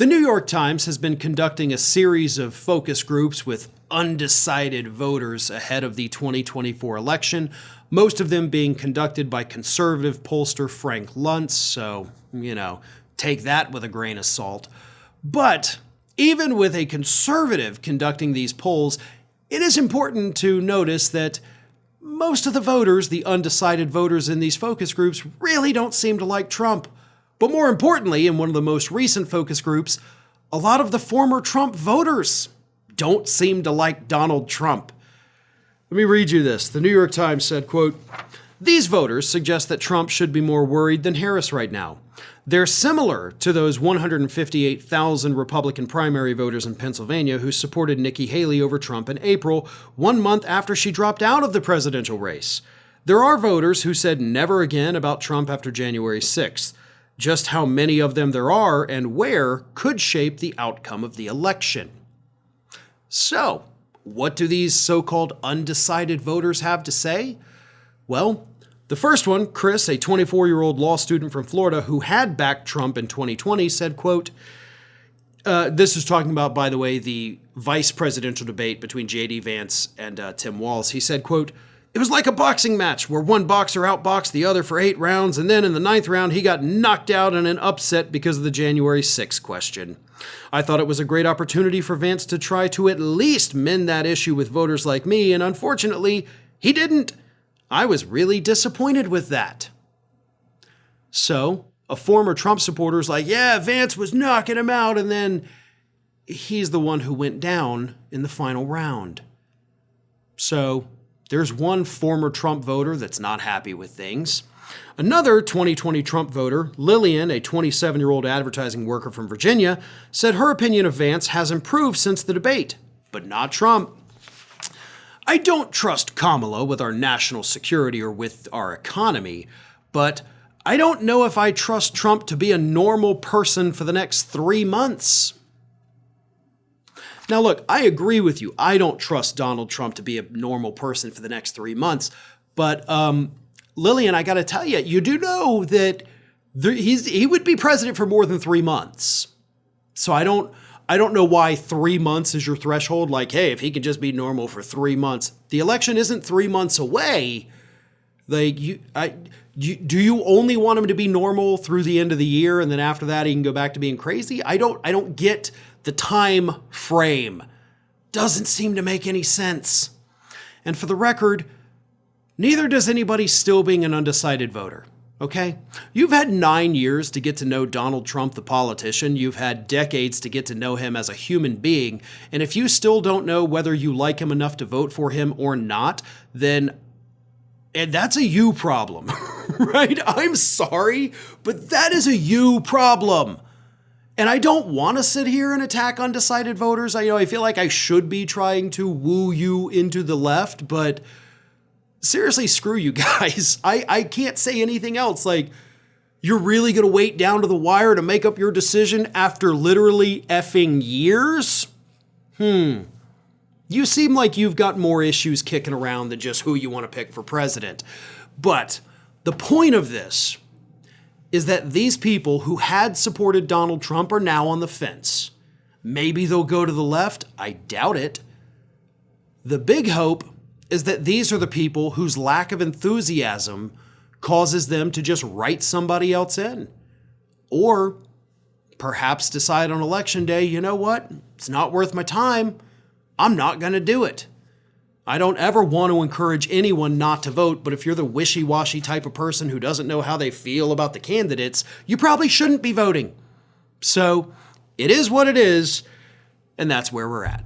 The New York Times has been conducting a series of focus groups with undecided voters ahead of the 2024 election, most of them being conducted by conservative pollster Frank Luntz, so, take that with a grain of salt. But even with a conservative conducting these polls, it is important to notice that most of the voters, the undecided voters in these focus groups, really don't seem to like Trump. But more importantly, in one of the most recent focus groups, a lot of the former Trump voters don't seem to like Donald Trump. Let me read you this. The New York Times said, quote, "These voters suggest that Trump should be more worried than Harris right now. They're similar to those 158,000 Republican primary voters in Pennsylvania who supported Nikki Haley over Trump in April, 1 month after she dropped out of the presidential race. There are voters who said never again about Trump after January 6th. Just how many of them there are and where could shape the outcome of the election." So, what do these so-called undecided voters have to say? Well, the first one, Chris, a 24-year-old law student from Florida who had backed Trump in 2020, said, quote, this is talking about, by the way, the vice presidential debate between J.D. Vance and Tim Walz. He said, quote, "It was like a boxing match where one boxer outboxed the other for 8 rounds, and then in the 9th round, he got knocked out in an upset because of the January 6th question. I thought it was a great opportunity for Vance to try to at least mend that issue with voters like me, and unfortunately, he didn't. I was really disappointed with that." So, a former Trump supporter's like, yeah, Vance was knocking him out, and then he's the one who went down in the final round. So, there's one former Trump voter that's not happy with things. Another 2020 Trump voter, Lillian, a 27-year-old advertising worker from Virginia, said her opinion of Vance has improved since the debate, but not Trump. "I don't trust Kamala with our national security or with our economy, but I don't know if I trust Trump to be a normal person for the next 3 months." Now, look, I agree with you. I don't trust Donald Trump to be a normal person for the next 3 months. But, Lillian, I got to tell you, you do know that he would be president for more than 3 months. So I don't know why 3 months is your threshold. Like, hey, if he could just be normal for 3 months. The election isn't 3 months away. Like, do you only want him to be normal through the end of the year, and then after that he can go back to being crazy? I don't get the time frame. Doesn't seem to make any sense. And for the record, neither does anybody still being an undecided voter. Okay? You've had 9 years to get to know Donald Trump, the politician. You've had decades to get to know him as a human being. And if you still don't know whether you like him enough to vote for him or not, then that's a you problem, right? I'm sorry, but that is a you problem. And I don't want to sit here and attack undecided voters. I feel like I should be trying to woo you into the left, but seriously, screw you guys. I can't say anything else. Like, you're really going to wait down to the wire to make up your decision after literally effing years? You seem like you've got more issues kicking around than just who you want to pick for president. But the point of this is that these people who had supported Donald Trump are now on the fence. Maybe they'll go to the left. I doubt it. The big hope is that these are the people whose lack of enthusiasm causes them to just write somebody else in. Or perhaps decide on election day, you know what? It's not worth my time. I'm not going to do it. I don't ever want to encourage anyone not to vote, but if you're the wishy-washy type of person who doesn't know how they feel about the candidates, you probably shouldn't be voting. So, it is what it is, and that's where we're at.